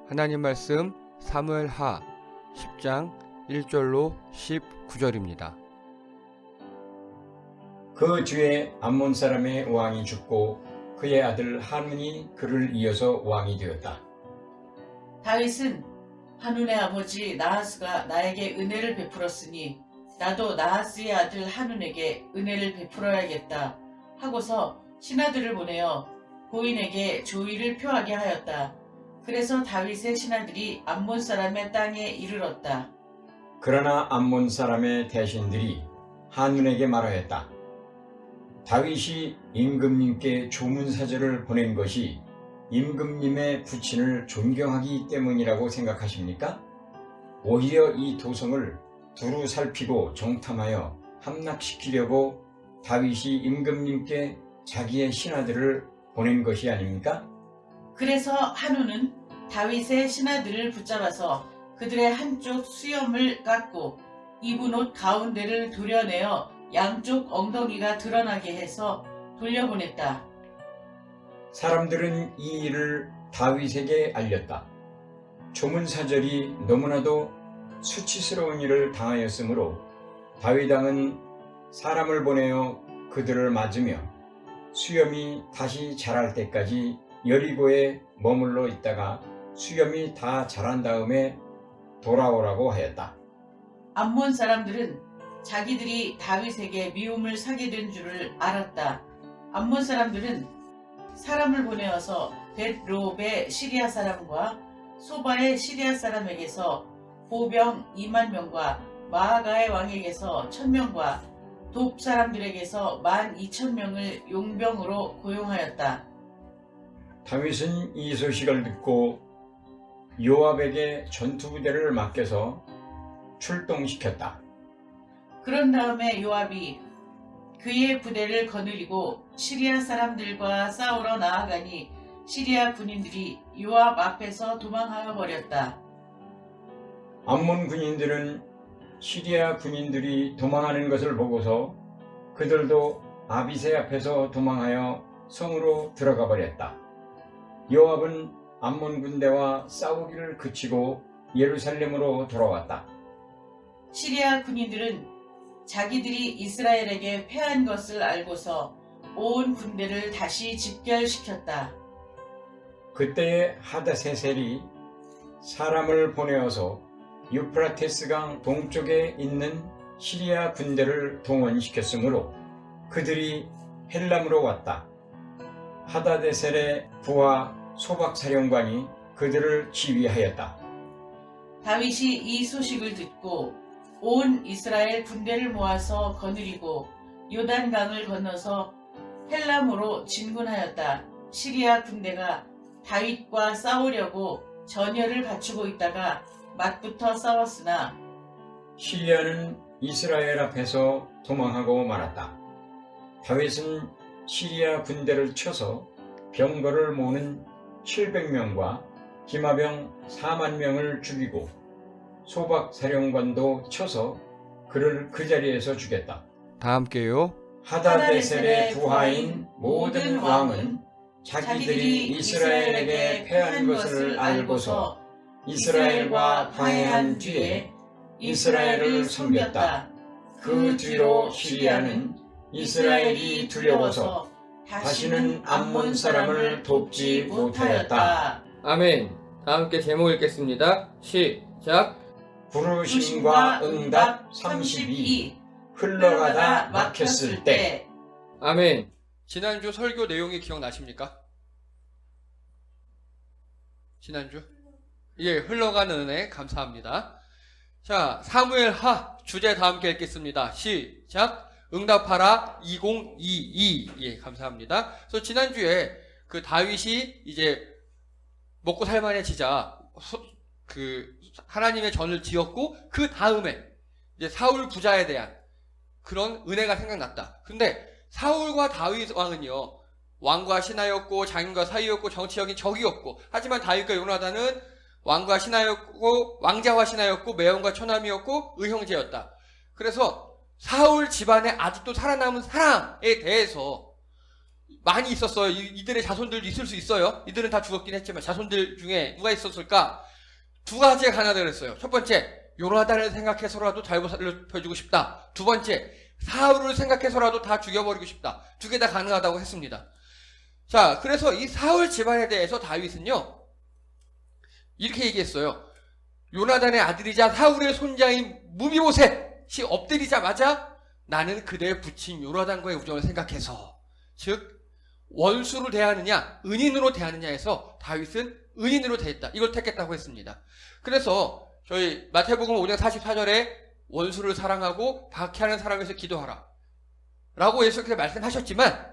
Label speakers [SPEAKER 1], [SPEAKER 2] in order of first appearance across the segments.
[SPEAKER 1] 하나님 말씀 사무엘하 10장 1절로 19절입니다.
[SPEAKER 2] 그 뒤에 암몬 사람의 왕이 죽고 그의 아들 한운이 그를 이어서 왕이 되었다.
[SPEAKER 3] 다윗은 한운의 아버지 나하스가 나에게 은혜를 베풀었으니 나도 나하스의 아들 한운에게 은혜를 베풀어야겠다 하고서 신하들을 보내어 고인에게 조의를 표하게 하였다. 그래서 다윗의 신하들이 암몬 사람의 땅에 이르렀다.
[SPEAKER 2] 그러나 암몬 사람의 대신들이 한운에게 말하였다. 다윗이 임금님께 조문사절을 보낸 것이 임금님의 부친을 존경하기 때문이라고 생각하십니까? 오히려 이 도성을 두루 살피고 정탐하여 함락시키려고 다윗이 임금님께 자기의 신하들을 보낸 것이 아닙니까?
[SPEAKER 3] 그래서 한운은 다윗의 신하들을 붙잡아서 그들의 한쪽 수염을 깎고 입은 옷 가운데를 도려내어 양쪽 엉덩이가 드러나게 해서 돌려보냈다.
[SPEAKER 2] 사람들은 이 일을 다윗에게 알렸다. 조문사절이 너무나도 수치스러운 일을 당하였으므로 다윗 왕은 사람을 보내어 그들을 맞으며 수염이 다시 자랄 때까지 여리고에 머물러 있다가 수염이 다 자란 다음에 돌아오라고 하였다.
[SPEAKER 3] 암몬 사람들은 자기들이 다윗에게 미움을 사게 된 줄을 알았다. 암몬 사람들은 사람을 보내어서 벳로베 시리아 사람과 소바의 시리아 사람에게서 보병 2만 명과 마아가의 왕에게서 1,000명과 돕 사람들에게서 12,000명을 용병으로 고용하였다.
[SPEAKER 2] 다윗은 이 소식을 듣고 요압에게 전투부대를 맡겨서 출동시켰다.
[SPEAKER 3] 그런 다음에 요압이 그의 부대를 거느리고 시리아 사람들과 싸우러 나아가니 시리아 군인들이 요압 앞에서 도망하여 버렸다.
[SPEAKER 2] 암몬 군인들은 시리아 군인들이 도망하는 것을 보고서 그들도 아비새 앞에서 도망하여 성으로 들어가 버렸다. 요압은 암몬 군대와 싸우기를 그치고 예루살렘으로 돌아왔다.
[SPEAKER 3] 시리아 군인들은 자기들이 이스라엘에게 패한 것을 알고서 온 군대를 다시 집결시켰다.
[SPEAKER 2] 그때에 하다세셀이 사람을 보내어서 유프라테스강 동쪽에 있는 시리아 군대를 동원시켰으므로 그들이 헬람으로 왔다. 하다데셀의 부하 소박사령관이 그들을 지휘하였다.
[SPEAKER 3] 다윗이 이 소식을 듣고 온 이스라엘 군대를 모아서 거느리고 요단강을 건너서 헬람으로 진군하였다. 시리아 군대가 다윗과 싸우려고 전열을 갖추고 있다가 맞붙어 싸웠으나
[SPEAKER 2] 시리아는 이스라엘 앞에서 도망하고 말았다. 다윗은 시리아 군대를 쳐서 병거를 모는 700명과 기마병 4만 명을 죽이고 소박사령관도 쳐서 그를 그 자리에서 죽였다.
[SPEAKER 1] 다 함께요.
[SPEAKER 2] 하다데셀의 부하인 모든 왕은 자기들이 이스라엘에게 패한 것을 알고서 이스라엘과 화해한 뒤에 이스라엘을 섬겼다. 그 뒤로 시리아는 이스라엘이 두려워서 다시는 암몬 사람을 돕지 못하였다.
[SPEAKER 4] 아멘. 다 함께 제목 읽겠습니다. 시작.
[SPEAKER 2] 부르심과 응답 32 흘러가다 막혔을 때.
[SPEAKER 4] 아멘.
[SPEAKER 1] 지난주 설교 내용이 기억나십니까? 지난주? 예, 흘러가는 은혜 감사합니다. 자, 사무엘하 주제 다 함께 읽겠습니다. 시작. 응답하라 2022. 예, 감사합니다. 그래서 지난주에 그 다윗이 이제 먹고 살만해지자 하나님의 전을 지었고 그 다음에 이제 사울 부자에 대한 그런 은혜가 생각났다. 근데 사울과 다윗 왕은요, 왕과 신하였고 장인과 사이였고 정치적인 적이었고, 하지만 다윗과 요나단은 왕과 신하였고 왕자와 신하였고 매형과 처남이었고 의형제였다. 그래서 사울 집안에 아직도 살아남은 사람에 대해서 많이 있었어요. 이들의 자손들도 있을 수 있어요. 이들은 다 죽었긴 했지만 자손들 중에 누가 있었을까? 두 가지가 가능하다 그랬어요. 첫 번째, 요나단을 생각해서라도 잘 살려주고 싶다. 두 번째, 사울을 생각해서라도 다 죽여버리고 싶다. 두 개 다 가능하다고 했습니다. 자, 그래서 이 사울 집안에 대해서 다윗은요, 이렇게 얘기했어요. 요나단의 아들이자 사울의 손자인 무비보셋이 엎드리자마자 나는 그대의 부친 요나단과의 우정을 생각해서, 즉 원수로 대하느냐 은인으로 대하느냐에서 다윗은 은인으로 대했다. 이걸 택했다고 했습니다. 그래서 저희 마태복음 5장 44절에 원수를 사랑하고 박해하는 사람에서 기도하라 라고 예수께서 말씀하셨지만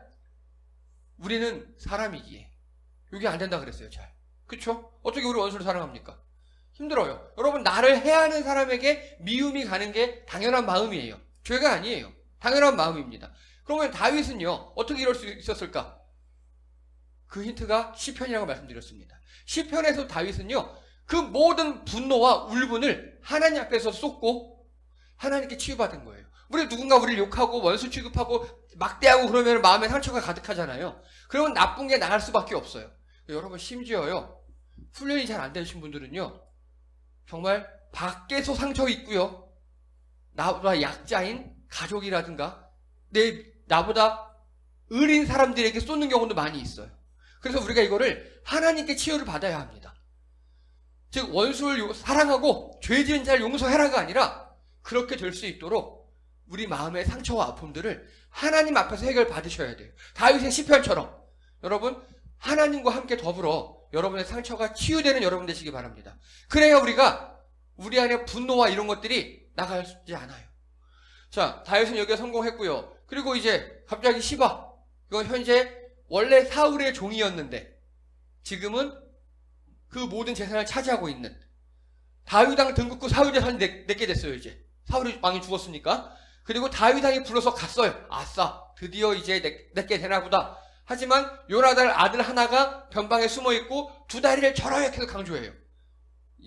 [SPEAKER 1] 우리는 사람이기에 이게 안 된다 그랬어요. 잘. 그쵸? 어떻게 우리 원수를 사랑합니까? 힘들어요. 여러분, 나를 해하는 사람에게 미움이 가는 게 당연한 마음이에요. 죄가 아니에요. 당연한 마음입니다. 그러면 다윗은요, 어떻게 이럴 수 있었을까? 그 힌트가 시편이라고 말씀드렸습니다. 시편에서 다윗은요, 그 모든 분노와 울분을 하나님 앞에서 쏟고 하나님께 치유받은 거예요. 우리 누군가 우리를 욕하고 원수 취급하고 막대하고 그러면 마음에 상처가 가득하잖아요. 그러면 나쁜 게 나갈 수밖에 없어요. 여러분, 심지어요, 훈련이 잘 안 되신 분들은요, 정말 밖에서 상처 있고요, 나보다 약자인 가족이라든가 나보다 의린 사람들에게 쏟는 경우도 많이 있어요. 그래서 우리가 이거를 하나님께 치유를 받아야 합니다. 즉 원수를 사랑하고 죄 지은 자를 용서해라가 아니라 그렇게 될 수 있도록 우리 마음의 상처와 아픔들을 하나님 앞에서 해결 받으셔야 돼요. 다윗의 시편처럼 여러분, 하나님과 함께 더불어 여러분의 상처가 치유되는 여러분 되시기 바랍니다. 그래야 우리가 우리 안에 분노와 이런 것들이 나가지 않아요. 자, 다윗은 여기에 성공했고요. 그리고 이제 갑자기 시바, 이건 현재 원래 사울의 종이었는데 지금은 그 모든 재산을 차지하고 있는, 다윗왕 등극 후 사울 재산이 내게 됐어요. 이제 사울이 왕이 죽었으니까. 그리고 다윗왕이 불러서 갔어요. 아싸, 드디어 이제 내게 되나보다. 하지만 요나단 아들 하나가 변방에 숨어있고 두 다리를 절하게 계속 강조해요.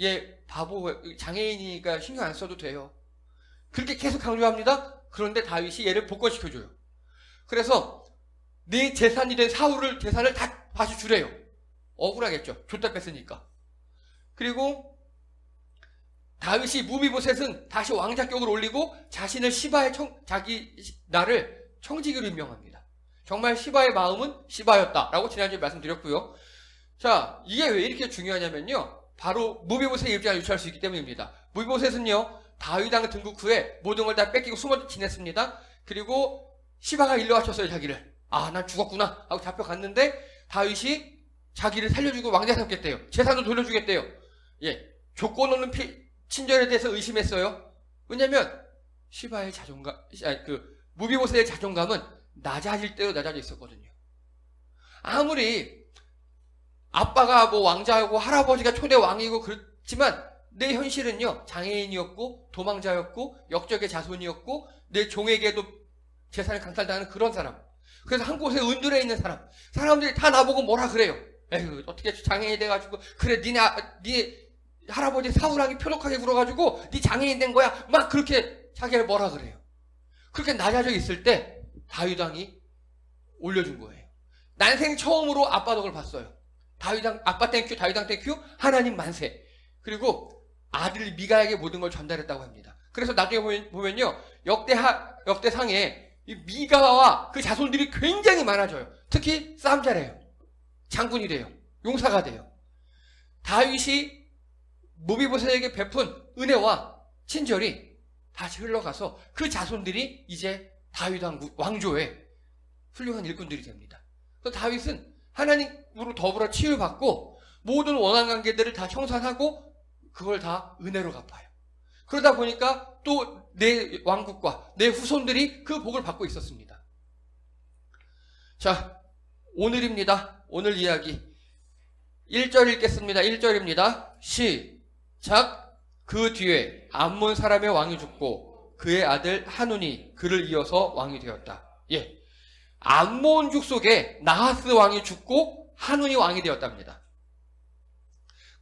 [SPEAKER 1] 얘 바보, 장애인이니까 신경 안 써도 돼요. 그렇게 계속 강조합니다. 그런데 다윗이 얘를 복권시켜줘요. 그래서 네 재산이 된 사울을 재산을 다 다시 주래요. 억울하겠죠. 줬다 뺐으니까. 그리고 다윗이 무비보셋은 다시 왕자격을 올리고 자신을 시바의 자기 나를 청지기로 임명합니다. 정말 시바의 마음은 시바였다라고 지난주에 말씀드렸고요. 자, 이게 왜 이렇게 중요하냐면요, 바로 무비보셋의 입장을 유추할 수 있기 때문입니다. 무비보셋은요, 다윗왕 등극 후에 모든 걸 다 뺏기고 숨어 지냈습니다. 그리고 시바가 일러와쳤어요. 자기를. 아, 난 죽었구나 하고 잡혀갔는데 다윗이 자기를 살려주고 왕자 삼겠대요. 재산도 돌려주겠대요. 예, 조건 없는 친절에 대해서 의심했어요. 왜냐면 시바의 자존감, 무비보셋의 자존감은 낮아질 대로 낮아져 있었거든요. 아무리 아빠가 뭐 왕자고 할아버지가 초대 왕이고 그렇지만 내 현실은요, 장애인이었고 도망자였고 역적의 자손이었고 내 종에게도 재산을 강탈당하는 그런 사람. 그래서 한 곳에 은둔해 있는 사람. 사람들이 다 나보고 뭐라 그래요. 에휴, 어떻게 장애인이 돼가지고, 그래, 네 할아버지 사울왕이 표독하게 굴어가지고 네 장애인 된 거야. 막 그렇게 자기를 뭐라 그래요. 그렇게 낮아져 있을 때 다윗왕이 올려준 거예요. 난생 처음으로 아빠 덕을 봤어요. 다윗왕, 아빠 땡큐, 다윗왕 땡큐, 하나님 만세. 그리고 아들 미가에게 모든 걸 전달했다고 합니다. 그래서 나중에 보면요, 역대상에 이 미가와 그 자손들이 굉장히 많아져요. 특히 싸움 잘해요. 장군이 돼요. 용사가 돼요. 다윗이 무비보셋에게 베푼 은혜와 친절이 다시 흘러가서 그 자손들이 이제 다윗 왕조의 훌륭한 일꾼들이 됩니다. 그래서 다윗은 하나님으로 더불어 치유받고 모든 원한 관계들을 다 청산하고 그걸 다 은혜로 갚아요. 그러다 보니까 또 내 왕국과 내 후손들이 그 복을 받고 있었습니다. 자, 오늘입니다. 오늘 이야기 1절 읽겠습니다. 1절입니다. 시작. 그 뒤에 암몬 사람의 왕이 죽고 그의 아들 하눈이 그를 이어서 왕이 되었다. 예, 암몬 족속에 나하스 왕이 죽고 하눈이 왕이 되었답니다.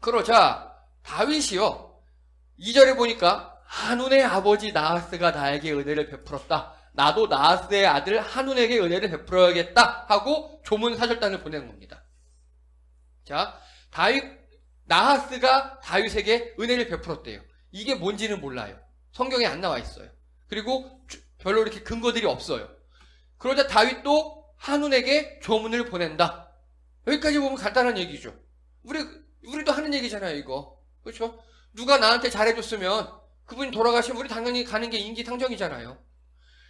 [SPEAKER 1] 그러자 다윗이요, 2절에 보니까 하눈의 아버지 나하스가 나에게 은혜를 베풀었다 나도 나하스의 아들 한운에게 은혜를 베풀어야겠다 하고 조문 사절단을 보내는 겁니다. 자, 나하스가 다윗에게 은혜를 베풀었대요. 이게 뭔지는 몰라요. 성경에 안 나와 있어요. 그리고 별로 이렇게 근거들이 없어요. 그러자 다윗도 한운에게 조문을 보낸다. 여기까지 보면 간단한 얘기죠. 우리도 하는 얘기잖아요, 이거. 그렇죠? 누가 나한테 잘해줬으면 그분이 돌아가시면 우리 당연히 가는 게 인기상정이잖아요.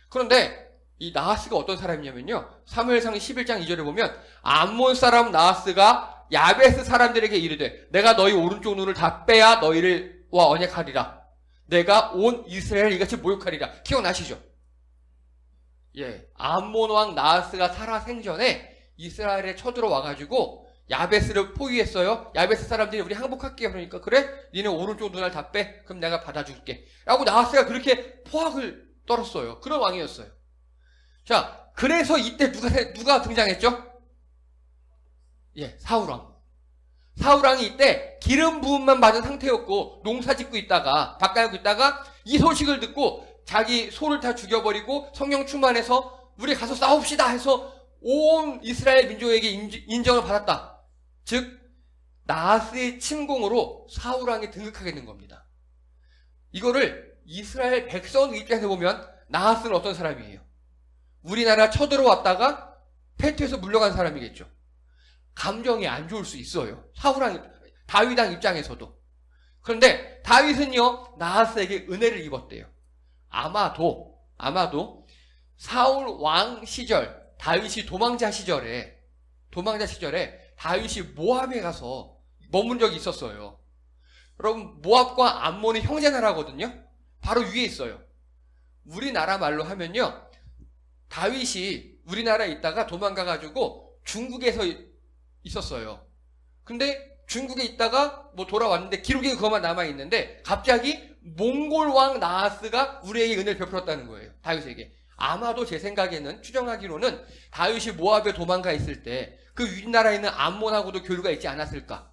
[SPEAKER 1] 그런데 이 나하스가 어떤 사람이냐면요. 사무엘상 11장 2절에 보면 암몬 사람 나하스가 야베스 사람들에게 이르되 내가 너희 오른쪽 눈을 다 빼야 너희와 언약하리라. 내가 온 이스라엘 이같이 모욕하리라. 기억나시죠? 예, 암몬 왕 나하스가 살아 생전에 이스라엘에 쳐들어와가지고 야베스를 포위했어요. 야베스 사람들이 우리 항복할게. 그러니까 그래? 니네 오른쪽 눈알 다 빼. 그럼 내가 받아줄게. 라고 나하스가 그렇게 포악을 떨었어요. 그런 왕이었어요. 자, 그래서 이때 누가 등장했죠? 예, 사울왕. 사울왕이 이때 기름 부음만 받은 상태였고 농사 짓고 있다가 밥 갈고 있다가 이 소식을 듣고 자기 소를 다 죽여버리고 성령 충만해서 우리 가서 싸웁시다 해서 온 이스라엘 민족에게 인정을 받았다. 즉 나하스의 침공으로 사울왕이 등극하게 된 겁니다. 이거를 이스라엘 백성 입장에서 보면 나하스는 어떤 사람이에요? 우리나라 쳐들어왔다가 텐트에서 물러간 사람이겠죠. 감정이 안 좋을 수 있어요. 다윗왕 입장에서도. 그런데 다윗은요 나하스에게 은혜를 입었대요. 아마도 사울 왕 시절, 다윗이 도망자 시절에 다윗이 모압에 가서 머문 적이 있었어요. 여러분, 모압과 암몬이 형제 나라거든요. 바로 위에 있어요. 우리나라 말로 하면요, 다윗이 우리나라에 있다가 도망가가지고 중국에서 있었어요. 근데 중국에 있다가 뭐 돌아왔는데 기록에 그것만 남아있는데 갑자기 몽골 왕 나하스가 우리에게 은혜를 베풀었다는 거예요. 다윗에게. 아마도 제 생각에는 추정하기로는 다윗이 모압에 도망가 있을 때 그 윗나라에 있는 암몬하고도 교류가 있지 않았을까.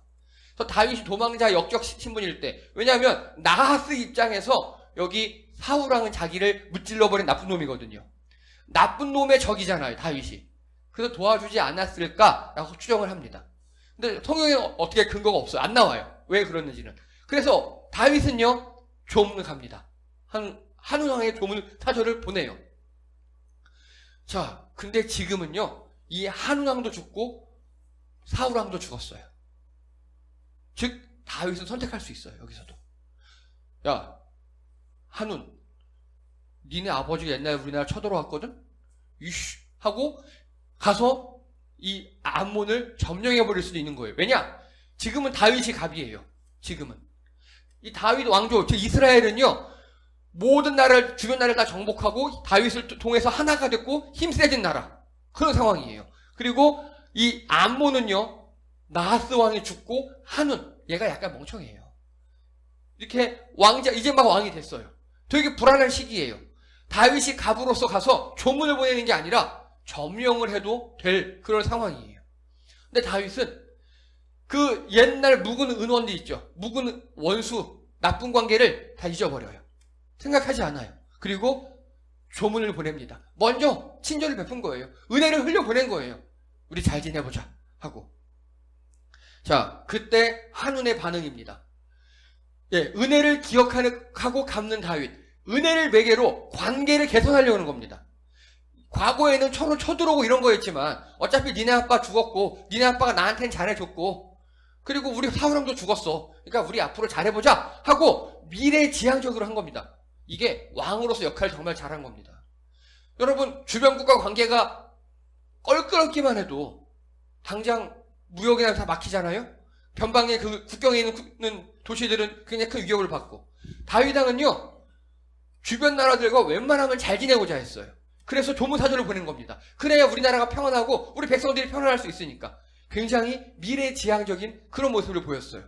[SPEAKER 1] 그래서 다윗이 도망자 역적 신분일 때, 왜냐하면 나하스 입장에서 여기 사울왕은 자기를 무찔러버린 나쁜 놈이거든요. 나쁜 놈의 적이잖아요, 다윗이. 그래서 도와주지 않았을까라고 추정을 합니다. 근데 성경에 어떻게 근거가 없어요. 안 나와요. 왜 그랬는지는. 그래서 다윗은요 조문을 갑니다. 한운왕의 조문 사절을 보내요. 자, 근데 지금은요 이 한운왕도 죽고 사울왕도 죽었어요. 즉 다윗은 선택할 수 있어요. 여기서도. 야, 한운, 니네 아버지가 옛날에 우리나라 쳐들어왔거든? 이씨 하고 가서 이 암몬을 점령해버릴 수도 있는 거예요. 왜냐? 지금은 다윗이 갑이에요. 지금은. 이 다윗 왕조, 즉 이스라엘은요, 모든 나라를, 주변 나라를 다 정복하고 다윗을 통해서 하나가 됐고 힘세진 나라. 그런 상황이에요. 그리고 이 암몬은요, 나하스 왕이 죽고 한운, 얘가 약간 멍청해요. 이렇게 이제 막 왕이 됐어요. 되게 불안한 시기예요. 다윗이 갑으로서 가서 조문을 보내는 게 아니라 점령을 해도 될 그런 상황이에요. 근데 다윗은 그 옛날 묵은 은원들 있죠. 묵은 원수, 나쁜 관계를 다 잊어버려요. 생각하지 않아요. 그리고 조문을 보냅니다. 먼저 친절을 베푼 거예요. 은혜를 흘려보낸 거예요. 우리 잘 지내보자 하고. 자, 그때 한운의 반응입니다. 예, 은혜를 기억하고 갚는 다윗. 은혜를 매개로 관계를 개선하려는 겁니다. 과거에는 서로 쳐들어오고 이런 거였지만 어차피 니네 아빠 죽었고 니네 아빠가 나한테는 잘해줬고 그리고 우리 사울왕도 죽었어. 그러니까 우리 앞으로 잘해보자 하고 미래지향적으로 한 겁니다. 이게 왕으로서 역할을 정말 잘한 겁니다. 여러분, 주변국과 관계가 껄끄럽기만 해도 당장 무역이나 다 막히잖아요. 변방에 그 국경에 있는 도시들은 굉장히 큰 위협을 받고, 다윗왕은요 주변 나라들과 웬만하면 잘 지내고자 했어요. 그래서 조문사절을 보낸 겁니다. 그래야 우리나라가 평안하고 우리 백성들이 평안할 수 있으니까. 굉장히 미래지향적인 그런 모습을 보였어요.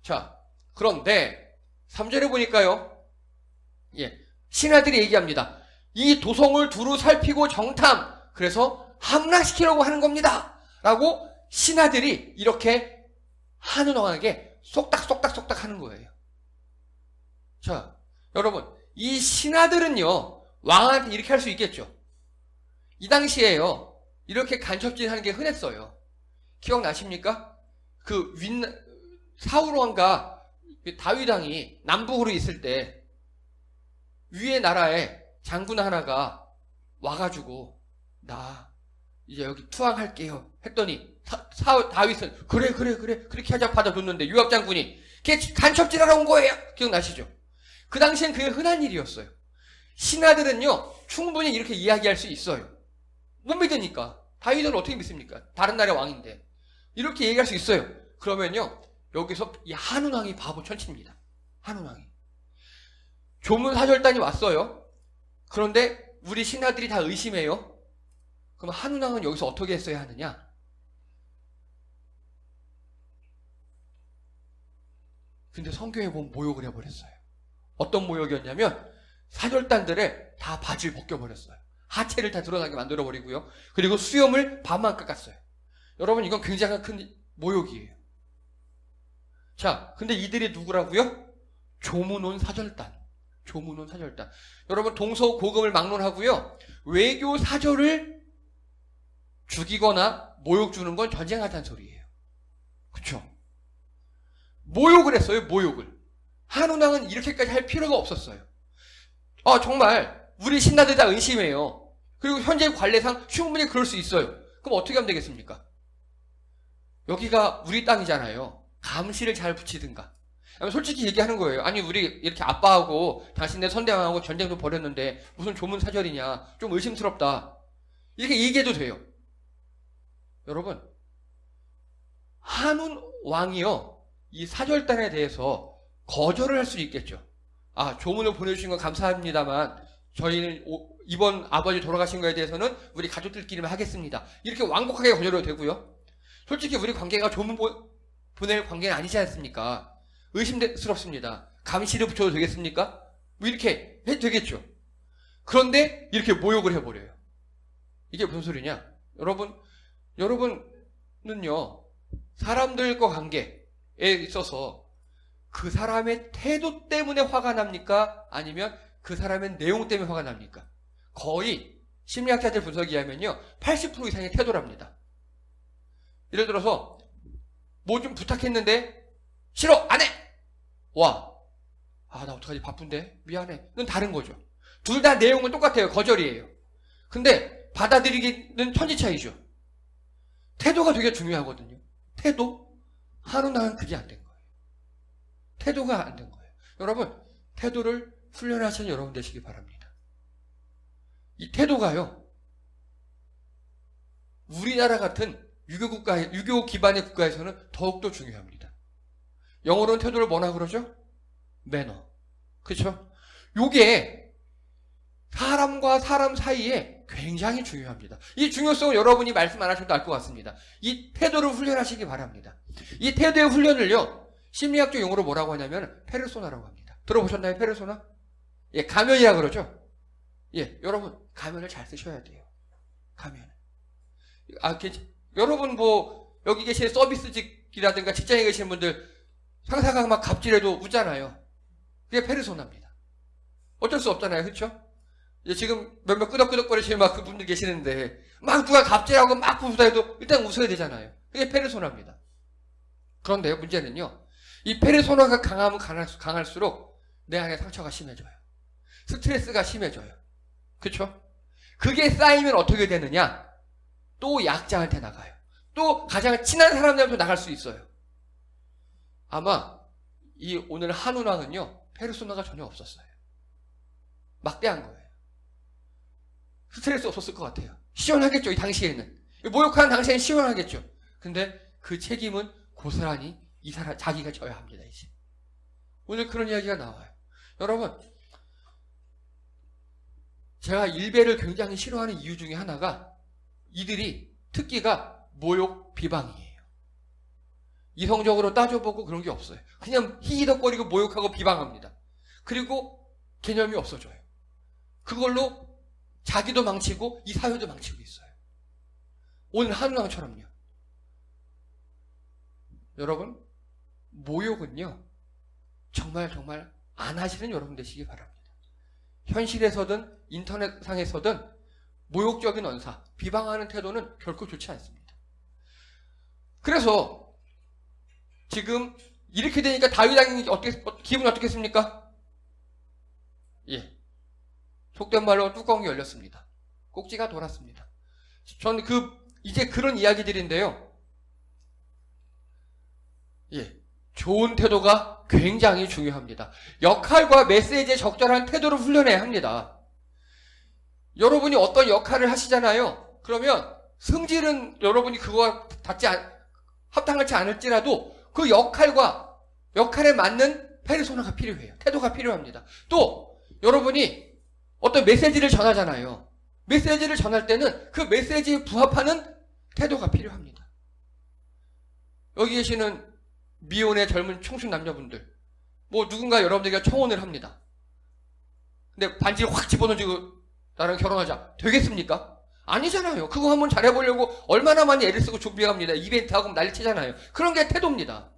[SPEAKER 1] 자, 그런데 3절에 보니까요, 예, 신하들이 얘기합니다. 이 도성을 두루 살피고 정탐, 그래서 함락시키려고 하는 겁니다 라고 신하들이 이렇게 한운왕에게 쏙닥쏙닥쏙닥 하는 거예요. 자, 여러분, 이 신하들은요 왕한테 이렇게 할 수 있겠죠. 이 당시에요. 이렇게 간첩질 하는 게 흔했어요. 기억나십니까? 사울 왕과 다윗 왕이 남북으로 있을 때 위에 나라에 장군 하나가 와가지고 나 이제 여기 투항할게요 했더니 다윗은 그래 그렇게 하자 받아줬는데 요압 장군이 걔 간첩질하러 온 거예요. 기억나시죠? 그 당시엔 그게 흔한 일이었어요. 신하들은요 충분히 이렇게 이야기할 수 있어요. 못 믿으니까. 다윗은 어떻게 믿습니까? 다른 나라의 왕인데. 이렇게 얘기할 수 있어요. 그러면요 여기서 이 한운왕이 바보 천치입니다. 한운왕이 조문사절단이 왔어요. 그런데 우리 신하들이 다 의심해요. 그럼 한운왕은 여기서 어떻게 했어야 하느냐? 근데 성경에 보면 모욕을 해버렸어요. 어떤 모욕이었냐면 사절단들의 다 바지를 벗겨버렸어요. 하체를 다 드러나게 만들어버리고요. 그리고 수염을 반만 깎았어요. 여러분 이건 굉장히 큰 모욕이에요. 자, 근데 이들이 누구라고요? 조문온 사절단. 조문온 사절단. 여러분 동서고금을 막론하고요. 외교 사절을 죽이거나 모욕 주는 건 전쟁하자는 소리예요. 그쵸? 모욕을 했어요. 모욕을. 한운왕은 이렇게까지 할 필요가 없었어요. 정말 우리 신하들 다 의심해요. 그리고 현재 관례상 충분히 그럴 수 있어요. 그럼 어떻게 하면 되겠습니까? 여기가 우리 땅이잖아요. 감시를 잘 붙이든가. 솔직히 얘기하는 거예요. 아니 우리 이렇게 아빠하고 당신네 선대왕하고 전쟁도 벌였는데 무슨 조문사절이냐. 좀 의심스럽다. 이렇게 얘기해도 돼요. 여러분 한운 왕이요 이 사절단에 대해서 거절을 할 수 있겠죠. 조문을 보내주신 건 감사합니다만 저희는 이번 아버지 돌아가신 거에 대해서는 우리 가족들끼리만 하겠습니다. 이렇게 완곡하게 거절해도 되고요. 솔직히 우리 관계가 조문 보낼 관계는 아니지 않습니까? 의심스럽습니다. 감시를 붙여도 되겠습니까? 뭐 이렇게 해도 되겠죠. 그런데 이렇게 모욕을 해버려요. 이게 무슨 소리냐? 여러분은요 사람들과 관계에 있어서 그 사람의 태도 때문에 화가 납니까? 아니면 그 사람의 내용 때문에 화가 납니까? 거의 심리학자들 분석에 의하면요 80% 이상의 태도랍니다. 예를 들어서 뭐 좀 부탁했는데 싫어 안 해. 나 어떡하지 바쁜데 미안해. 는 다른 거죠. 둘 다 내용은 똑같아요. 거절이에요. 근데 받아들이기는 천지 차이죠. 태도가 되게 중요하거든요. 태도? 한운왕은 그게 안 된 거예요. 태도가 안 된 거예요. 여러분 태도를 훈련하시는 여러분 되시기 바랍니다. 이 태도가요 우리나라 같은 유교 기반의 국가에서는 더욱더 중요합니다. 영어로는 태도를 뭐라 그러죠? 매너. 그렇죠? 요게 사람과 사람 사이에 굉장히 중요합니다. 이 중요성을 여러분이 말씀 안 하셔도 알 것 같습니다. 이 태도를 훈련하시기 바랍니다. 이 태도의 훈련을요 심리학적 용어로 뭐라고 하냐면 페르소나라고 합니다. 들어보셨나요? 페르소나? 가면이라 그러죠? 여러분 가면을 잘 쓰셔야 돼요. 가면. 여러분 여기 계신 서비스직이라든가 직장에 계신 분들 상사가 막 갑질해도 웃잖아요. 그게 페르소나입니다. 어쩔 수 없잖아요. 그렇죠? 지금 몇몇 끄덕끄덕거리시는 막 그분들 계시는데 막 누가 갑질하고 막 부수다해도 일단 웃어야 되잖아요. 그게 페르소나입니다. 그런데요 문제는요 이 페르소나가 강하면 강할수록 내 안에 상처가 심해져요. 스트레스가 심해져요. 그렇죠? 그게 쌓이면 어떻게 되느냐? 또 약자한테 나가요. 또 가장 친한 사람들한테 나갈 수 있어요. 아마 오늘 한운왕은요 페르소나가 전혀 없었어요. 막대한 거예요. 스트레스 없었을 것 같아요. 시원하겠죠. 이 당시에는 모욕하는 당시에는 시원하겠죠. 근데 그 책임은 고스란히 자기가 져야 합니다. 이제 오늘 그런 이야기가 나와요. 여러분 제가 일베를 굉장히 싫어하는 이유 중에 하나가 이들이 특기가 모욕 비방이에요. 이성적으로 따져보고 그런 게 없어요. 그냥 히히덕거리고 모욕하고 비방합니다. 그리고 개념이 없어져요. 그걸로 자기도 망치고 이 사회도 망치고 있어요. 오늘 한운왕처럼요. 여러분 모욕은요 정말 안 하시는 여러분 되시기 바랍니다. 현실에서든 인터넷상에서든 모욕적인 언사, 비방하는 태도는 결코 좋지 않습니다. 그래서 지금 이렇게 되니까 다윗 왕이 기분이 어떻겠습니까? 예. 속된 말로 뚜껑이 열렸습니다. 꼭지가 돌았습니다. 저는 이제 그런 이야기들인데요. 예. 좋은 태도가 굉장히 중요합니다. 역할과 메시지에 적절한 태도를 훈련해야 합니다. 여러분이 어떤 역할을 하시잖아요. 그러면 성질은 여러분이 그거와 합당하지 않을지라도 그 역할에 맞는 페르소나가 필요해요. 태도가 필요합니다. 또 여러분이 어떤 메시지를 전하잖아요. 메시지를 전할 때는 그 메시지에 부합하는 태도가 필요합니다. 여기 계시는 미혼의 젊은 청춘 남녀분들, 누군가 여러분들에게 청혼을 합니다. 근데 반지를 확 집어던지고 나랑 결혼하자. 되겠습니까? 아니잖아요. 그거 한번 잘해보려고 얼마나 많이 애를 쓰고 준비합니다. 이벤트하고 난리치잖아요. 그런 게 태도입니다.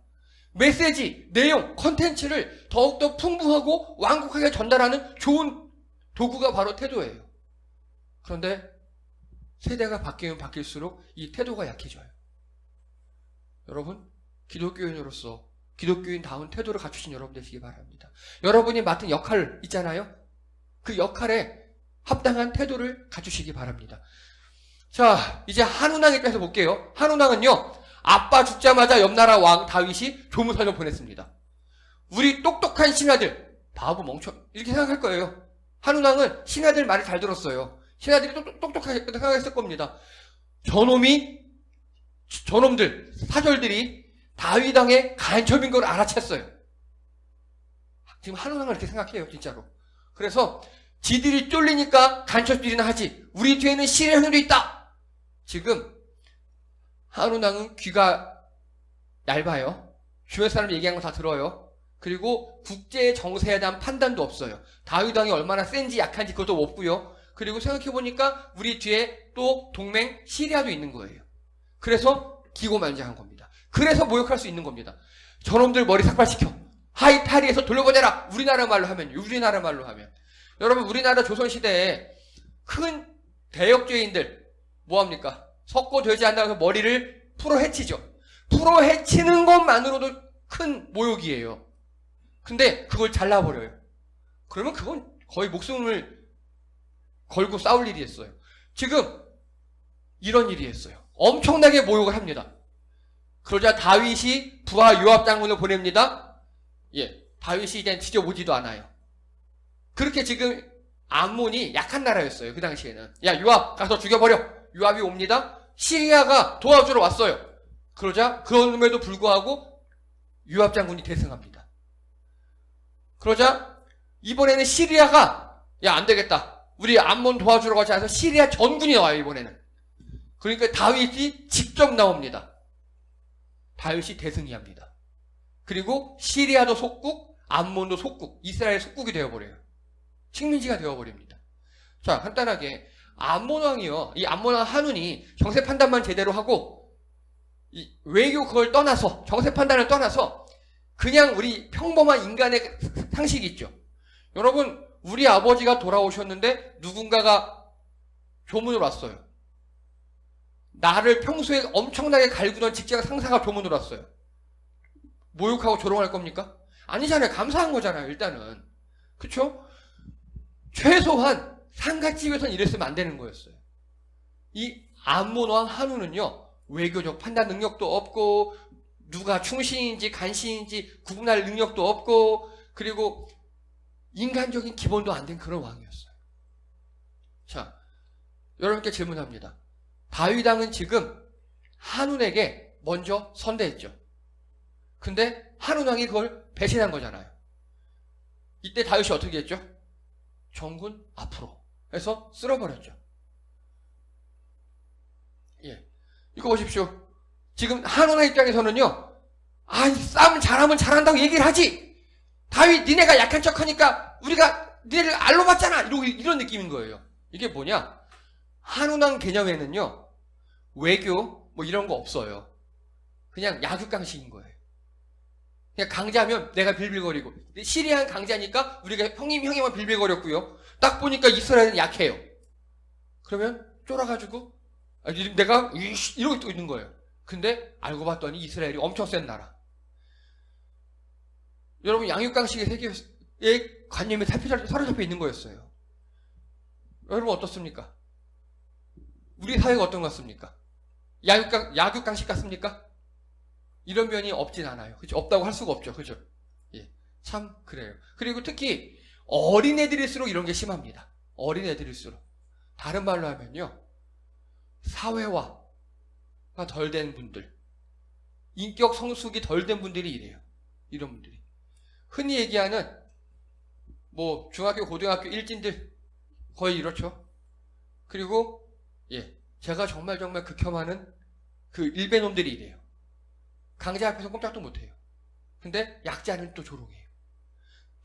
[SPEAKER 1] 메시지, 내용, 컨텐츠를 더욱더 풍부하고 완곡하게 전달하는 좋은 도구가 바로 태도예요. 그런데 세대가 바뀌면 바뀔수록 이 태도가 약해져요. 여러분, 기독교인으로서 기독교인다운 태도를 갖추신 여러분 되시기 바랍니다. 여러분이 맡은 역할 있잖아요. 그 역할에 합당한 태도를 갖추시기 바랍니다. 자, 이제 한운왕에 대해서 볼게요. 한운왕은요, 아빠 죽자마자 옆나라 왕 다윗이 조무선을 보냈습니다. 우리 똑똑한 신하들, 바보 멍청, 이렇게 생각할 거예요. 한운왕은 신하들 말을 잘 들었어요. 신하들이 똑똑하게 생각했을 겁니다. 저놈들, 사절들이 다윗 왕의 간첩인 걸 알아챘어요. 지금 한운왕은 이렇게 생각해요, 진짜로. 그래서 지들이 쫄리니까 간첩질이나 하지. 우리 뒤에는 시리아 형도 있다. 지금 한운왕은 귀가 얇아요. 주변 사람 얘기하는 거 다 들어요. 그리고 국제 정세에 대한 판단도 없어요. 다윗 왕이 얼마나 센지 약한지 그것도 없고요. 그리고 생각해보니까 우리 뒤에 또 동맹 시리아도 있는 거예요. 그래서 기고만장한 겁니다. 그래서 모욕할 수 있는 겁니다. 저놈들 머리 삭발시켜. 하이타리에서 돌려보내라. 우리나라 말로 하면. 여러분, 우리나라 조선시대에 큰 대역죄인들 뭐합니까? 석고되지 않는다고 머리를 풀어 헤치죠. 풀어 헤치는 것만으로도 큰 모욕이에요. 근데 그걸 잘라버려요. 그러면 그건 거의 목숨을 걸고 싸울 일이었어요. 지금 이런 일이 했어요. 엄청나게 모욕을 합니다. 그러자 다윗이 부하 요압 장군을 보냅니다. 예, 다윗이 이제 뒤져보지도 않아요. 그렇게 지금 암몬이 약한 나라였어요. 그 당시에는. 야, 요압 가서 죽여버려. 요압이 옵니다. 시리아가 도와주러 왔어요. 그러자 그럼에도 불구하고 요압 장군이 대승합니다. 그러자 이번에는 시리아가 야, 안 되겠다. 우리 암몬 도와주러 가자 해서 시리아 전군이 나와요, 이번에는. 그러니까 다윗이 직접 나옵니다. 다윗이 대승이 합니다. 그리고 시리아도 속국, 암몬도 속국, 이스라엘 속국이 되어버려요. 식민지가 되어버립니다. 자, 간단하게 암몬왕이요. 이 암몬왕 한운이 정세 판단만 제대로 하고 이 외교 그걸 떠나서 정세 판단을 떠나서 그냥 우리 평범한 인간의 상식이 있죠. 여러분, 우리 아버지가 돌아오셨는데 누군가가 조문을 왔어요. 나를 평소에 엄청나게 갈구던 직장 상사가 조문을 왔어요. 모욕하고 조롱할 겁니까? 아니잖아요. 감사한 거잖아요, 일단은. 그쵸? 최소한 상갓집에선 이랬으면 안 되는 거였어요. 이 암몬왕 한우는요, 외교적 판단 능력도 없고, 누가 충신인지 간신인지 구분할 능력도 없고, 그리고 인간적인 기본도 안 된 그런 왕이었어요. 자, 여러분께 질문합니다. 다윗 왕은 지금 한운에게 먼저 선대했죠. 근데 한운 왕이 그걸 배신한 거잖아요. 이때 다윗이 어떻게 했죠? 정군 앞으로 해서 쓸어버렸죠. 예, 이거 보십시오. 지금 한운의 입장에서는요, 싸움 잘하면 잘한다고 얘기를 하지. 다윗 니네가 약한 척하니까 우리가 니네를 알로 봤잖아. 이런 느낌인 거예요. 이게 뭐냐? 한운왕 개념에는요, 외교 이런 거 없어요. 그냥 약육강식인 거예요. 그냥 강자면 내가 빌빌거리고. 시리아는 강자니까 우리가 형님만 빌빌거렸고요. 딱 보니까 이스라엘은 약해요. 그러면 쫄아가지고 내가 이러고 또 있는 거예요. 근데 알고 봤더니 이스라엘이 엄청 센 나라. 여러분 양육강식의 세계의 관념에 사로잡혀 있는 거였어요. 여러분 어떻습니까? 우리 사회가 어떤 것 같습니까? 약육강식 같습니까? 이런 면이 없진 않아요. 그죠? 없다고 할 수가 없죠. 그죠? 예. 참, 그래요. 그리고 특히 어린애들일수록 이런 게 심합니다. 어린애들일수록. 다른 말로 하면요. 사회화가 덜 된 분들, 인격 성숙이 덜 된 분들이 이래요. 이런 분들이. 흔히 얘기하는, 중학교, 고등학교 일진들, 거의 이렇죠. 그리고, 제가 정말 극혐하는 그 일베놈들이 이래요. 강자 앞에서 꼼짝도 못해요. 근데 약자는 또 조롱해요.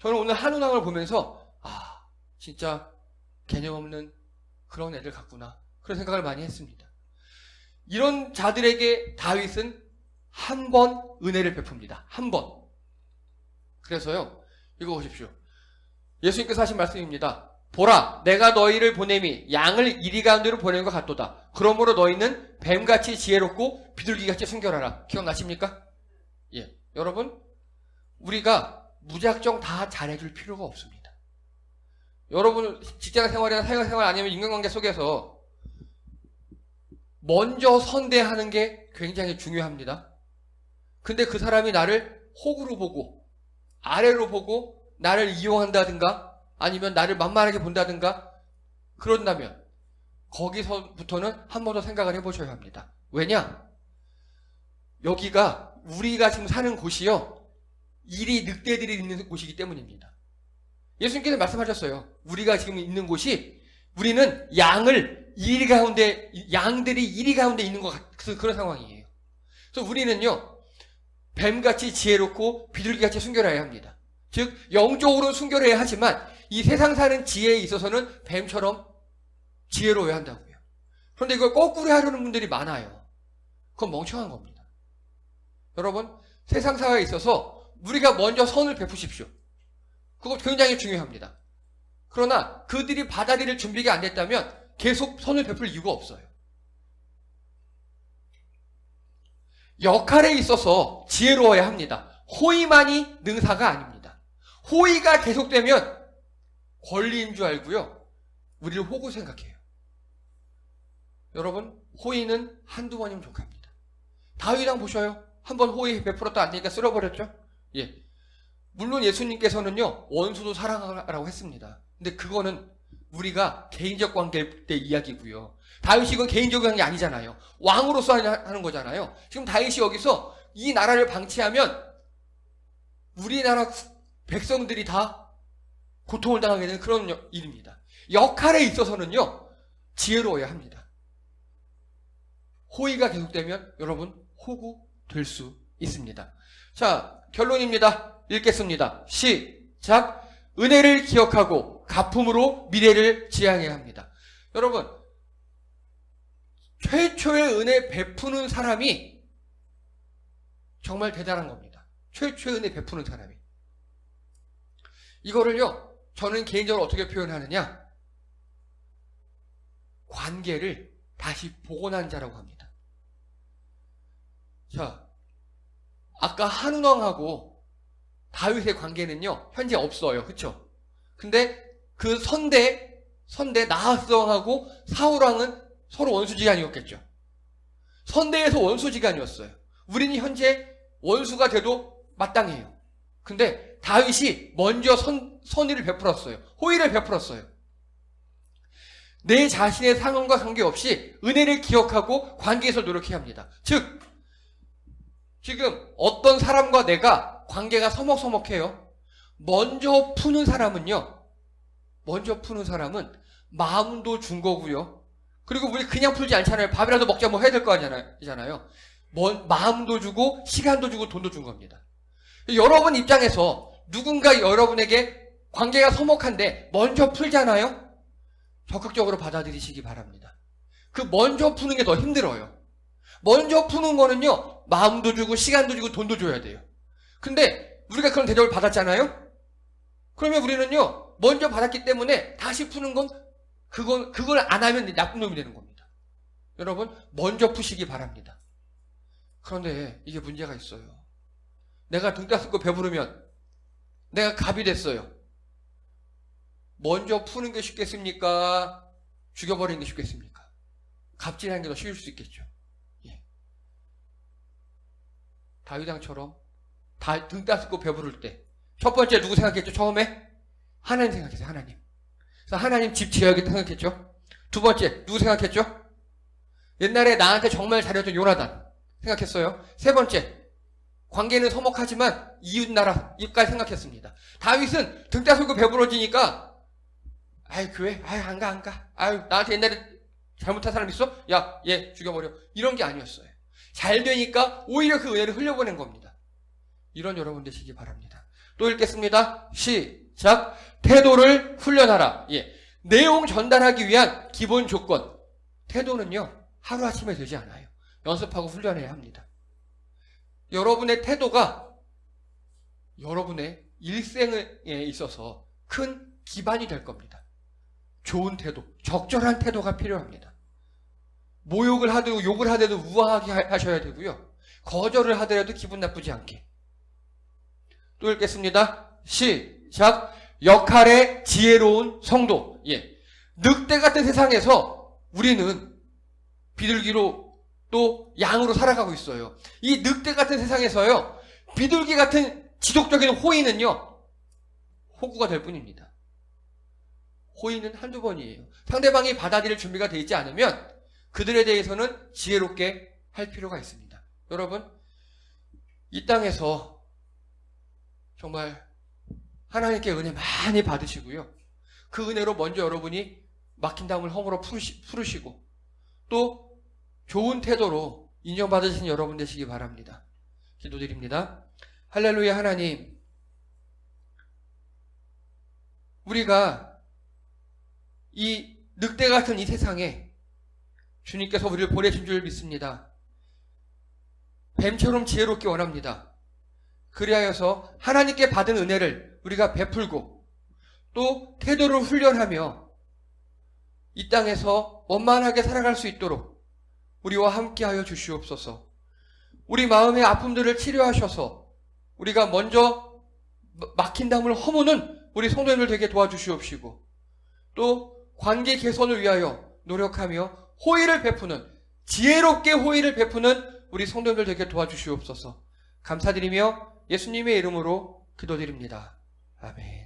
[SPEAKER 1] 저는 오늘 한운왕을 보면서 진짜 개념 없는 그런 애들 같구나. 그런 생각을 많이 했습니다. 이런 자들에게 다윗은 한 번 은혜를 베풉니다. 한 번. 그래서요. 이거 보십시오. 예수님께서 하신 말씀입니다. 보라, 내가 너희를 보냄이 양을 이리 가운데로 보낸 것 같도다. 그러므로 너희는 뱀같이 지혜롭고 비둘기같이 순결하라. 기억나십니까? 예, 여러분, 우리가 무작정 다 잘해줄 필요가 없습니다. 여러분 직장생활이나 사회생활 아니면 인간관계 속에서 먼저 선대하는 게 굉장히 중요합니다. 근데 그 사람이 나를 호구로 보고 아래로 보고 나를 이용한다든가 아니면 나를 만만하게 본다든가 그런다면 거기서부터는 한 번 더 생각을 해보셔야 합니다. 왜냐? 여기가 우리가 지금 사는 곳이요. 일이 늑대들이 있는 곳이기 때문입니다. 예수님께서 말씀하셨어요. 우리가 지금 있는 곳이 우리는 양들이 이리 가운데 있는 것 같은 그런 상황이에요. 그래서 우리는요. 뱀같이 지혜롭고 비둘기같이 순결해야 합니다. 즉 영적으로는 순결해야 하지만 이 세상 사는 지혜에 있어서는 뱀처럼 지혜로워야 한다고요. 그런데 이걸 거꾸로 하려는 분들이 많아요. 그건 멍청한 겁니다. 여러분 세상 사회에 있어서 우리가 먼저 선을 베푸십시오. 그거 굉장히 중요합니다. 그러나 그들이 받아들일 준비가 안 됐다면 계속 선을 베풀 이유가 없어요. 역할에 있어서 지혜로워야 합니다. 호의만이 능사가 아닙니다. 호의가 계속되면 권리인 줄 알고요. 우리를 호구 생각해요. 여러분 호의는 한두 번이면 족합니다. 다윗왕 보셔요. 한 번 호의 베풀었다 안 되니까 쓸어버렸죠. 예. 물론 예수님께서는요 원수도 사랑하라고 했습니다. 근데 그거는 우리가 개인적 관계 때 이야기고요. 다윗이 이건 개인적 관계 아니잖아요. 왕으로서 하는 거잖아요. 지금 다윗이 여기서 이 나라를 방치하면 우리나라 백성들이 다 고통을 당하게 되는 그런 일입니다. 역할에 있어서는요 지혜로워야 합니다. 호의가 계속되면 여러분 호구 될 수 있습니다. 자, 결론입니다. 읽겠습니다. 시작. 은혜를 기억하고 가품으로 미래를 지향해야 합니다. 여러분 최초의 은혜 베푸는 사람이 정말 대단한 겁니다. 최초의 은혜 베푸는 사람이. 이거를요 저는 개인적으로 어떻게 표현하느냐, 관계를 다시 복원한 자라고 합니다. 자, 아까 한운왕하고 다윗의 관계는요 현재 없어요. 그쵸? 근데 그 선대 나하스 왕하고 사울 왕은 서로 원수지간이었겠죠. 선대에서 원수지간이었어요. 우리는 현재 원수가 돼도 마땅해요. 근데 다윗이 먼저 선의를 베풀었어요. 호의를 베풀었어요. 내 자신의 상황과 관계없이 은혜를 기억하고 관계에서 노력해야 합니다. 즉 지금 어떤 사람과 내가 관계가 서먹서먹해요. 먼저 푸는 사람은 마음도 준 거고요. 그리고 우리 그냥 풀지 않잖아요. 밥이라도 먹자 뭐 해야 될 거 아니잖아요. 마음도 주고 시간도 주고 돈도 준 겁니다. 여러분 입장에서 누군가 여러분에게 관계가 서먹한데 먼저 풀잖아요. 적극적으로 받아들이시기 바랍니다. 그 먼저 푸는 게 더 힘들어요. 먼저 푸는 거는요 마음도 주고 시간도 주고 돈도 줘야 돼요. 근데 우리가 그런 대접을 받았잖아요? 그러면 우리는요, 먼저 받았기 때문에 다시 푸는 건, 그걸 안 하면 나쁜 놈이 되는 겁니다. 여러분, 먼저 푸시기 바랍니다. 그런데 이게 문제가 있어요. 내가 등 따스고 배부르면 내가 갑이 됐어요. 먼저 푸는 게 쉽겠습니까? 죽여버리는 게 쉽겠습니까? 갑질하는 게 더 쉬울 수 있겠죠. 예. 다윗왕처럼 등 따스고 배부를 때 첫 번째 누구 생각했죠? 처음에? 하나님 생각했어요. 하나님. 그래서 하나님 집 지어야겠다 생각했죠. 두 번째 누구 생각했죠? 옛날에 나한테 정말 잘해준 요나단 생각했어요. 세 번째, 관계는 서먹하지만 이웃나라 이까지 생각했습니다. 다윗은 등 따스고 배부러지니까 아이 교회 안 가. 아유 나한테 옛날에 잘못한 사람 있어? 야 얘 죽여버려. 이런 게 아니었어요. 잘 되니까 오히려 그 은혜를 흘려보낸 겁니다. 이런 여러분 되시기 바랍니다. 또 읽겠습니다. 시작. 태도를 훈련하라. 예. 내용 전달하기 위한 기본 조건. 태도는요 하루아침에 되지 않아요. 연습하고 훈련해야 합니다. 여러분의 태도가 여러분의 일생에 있어서 큰 기반이 될 겁니다. 좋은 태도, 적절한 태도가 필요합니다. 모욕을 하더라도 욕을 하더라도 우아하게 하셔야 되고요. 거절을 하더라도 기분 나쁘지 않게. 또 읽겠습니다. 시작. 역할의 지혜로운 성도. 예. 늑대 같은 세상에서 우리는 비둘기로 또 양으로 살아가고 있어요. 이 늑대 같은 세상에서요, 비둘기 같은 지속적인 호의는요, 호구가 될 뿐입니다. 호의는 한두 번이에요. 상대방이 받아들일 준비가 되어 있지 않으면 그들에 대해서는 지혜롭게 할 필요가 있습니다. 여러분, 이 땅에서 정말 하나님께 은혜 많이 받으시고요. 그 은혜로 먼저 여러분이 막힌 담을 허물어 풀으시고 또 좋은 태도로 인정받으신 여러분 되시기 바랍니다. 기도드립니다. 할렐루야. 하나님, 우리가 이 늑대 같은 이 세상에 주님께서 우리를 보내신 줄 믿습니다. 뱀처럼 지혜롭게 원합니다. 그리하여서 하나님께 받은 은혜를 우리가 베풀고 또 태도를 훈련하며 이 땅에서 원만하게 살아갈 수 있도록 우리와 함께하여 주시옵소서. 우리 마음의 아픔들을 치료하셔서 우리가 먼저 막힌 담을 허무는 우리 성도님들 되게 도와주시옵시고 또 관계 개선을 위하여 노력하며 호의를 베푸는, 지혜롭게 호의를 베푸는 우리 성도님들 되게 도와주시옵소서. 감사드리며 예수님의 이름으로 기도드립니다. 아멘.